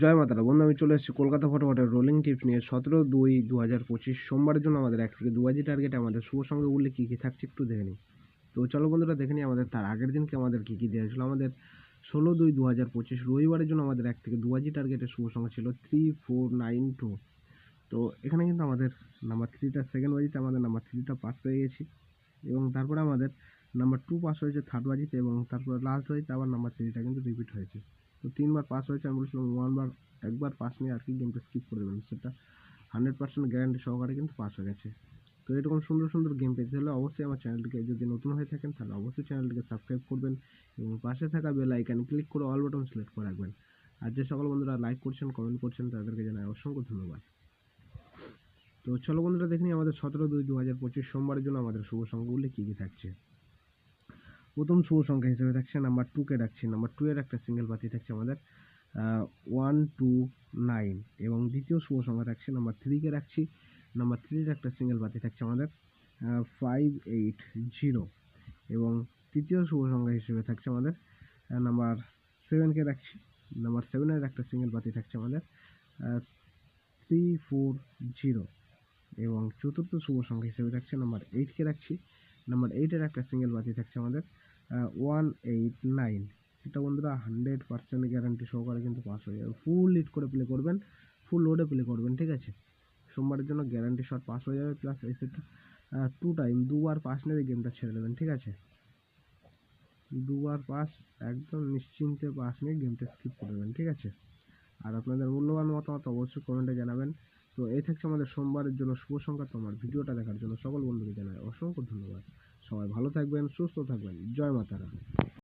জয় মাতারা বন্ধু, আমি চলে এসেছি কলকাতা ফটোফটের রোলিং টিপস নিয়ে 17/2/2025 সোমবারের জন্য আমাদের 1 থেকে 2 বাজি টার্গেটে আমাদের শুভ সংখ্যাগুলি কী কী থাকছে একটু দেখে নিই। তো চলো বন্ধুরা দেখে নিই আমাদের তার আগের দিনকে আমাদের কী কী দেওয়া ছিল। আমাদের 16/2/2025 রবিবারের জন্য আমাদের 1 থেকে 2 বাজি টার্গেটের শুভ সংখ্যা ছিল 3492। তো এখানে কিন্তু আমাদের নাম্বার 3টা সেকেন্ড বাজিতে আমাদের নাম্বার 3টা পাস পেয়ে গেছি, এবং তারপরে আমাদের নাম্বার 2 পাস হয়েছে থার্ড বাজিতে, এবং তারপরে লাস্ট বাজিতে আবার নাম্বার 3টা কিন্তু রিপিট হয়েছে। তো 3বার পাস হয়েছে। আমি বলছিলাম একবার পাস নিয়ে আর কি গেমটা স্কিপ করে দেবেন, সেটা 100% গ্যারান্টি সহকারে কিন্তু পাস হয়ে গেছে। তো এরকম সুন্দর সুন্দর গেম পেতে হলে অবশ্যই আমার চ্যানেলটিকে, যদি নতুন হয়ে থাকেন তাহলে অবশ্যই চ্যানেলটিকে সাবস্ক্রাইব করবেন এবং পাশে থাকা বেল আইকনে ক্লিক করে অল বাটন সিলেক্ট করে রাখবেন। আর যে সকল বন্ধুরা লাইক করছেন, কমেন্ট করছেন, তাদেরকে জানাই অসংখ্য ধন্যবাদ। তো চলো বন্ধুরা দেখে নিই আমাদের 17/2/2025 সোমবারের জন্য আমাদের শুভ সংখ্যাগুলি কী কী থাকছে। প্রথম শুভ সংখ্যা হিসেবে থাকছে নাম্বার 2কে রাখছি। নাম্বার 2 এর একটা সিঙ্গেল পাতি থাকছে আমাদের 129, এবং দ্বিতীয় শুভ সংখ্যা থাকছে নাম্বার 3কে রাখছি। নাম্বার 3 এর একটা সিঙ্গেল পাতি থাকছে আমাদের 580, এবং তৃতীয় শুভ সংখ্যা হিসেবে থাকছে আমাদের নাম্বার 7কে রাখছি। নাম্বার 7 এর একটা সিঙ্গেল পাতি থাকছে আমাদের 340, এবং চতুর্থ শুভ সংখ্যা হিসেবে থাকছে নাম্বার 8কে রাখছি। নাম্বার 8 এর একটা সিঙ্গেল বাতি থাকছে আমাদের 189। এটা বন্ধুরা 100% গ্যারান্টি সহকারে কিন্তু পাস হয়ে যাবে। ফুল হিট করে প্লে করবেন, ফুল লোডে প্লে করবেন, ঠিক আছে। সোমবারের জন্য গ্যারান্টি শট পাস হয়ে যাবে, প্লাস এই সেটটা 2বার পাস নেবে গেমটা ছেড়ে দেবেন, ঠিক আছে। 2বার পাস, একদম নিশ্চিন্তে পাস নিয়ে গেমটা স্কিপ করে দেবেন, ঠিক আছে। আর আপনাদের মূল্যবান মতামত অবশ্যই কমেন্টে জানাবেন। তো এই থাকছে আমাদের সোমবারের জন্য শুভ সংখ্যা। তোমার ভিডিওটা দেখার জন্য সকল বন্ধুকে জানাই অসংখ্য ধন্যবাদ। সবাই ভালো থাকবেন, সুস্থ থাকবেন। জয় মাতারা।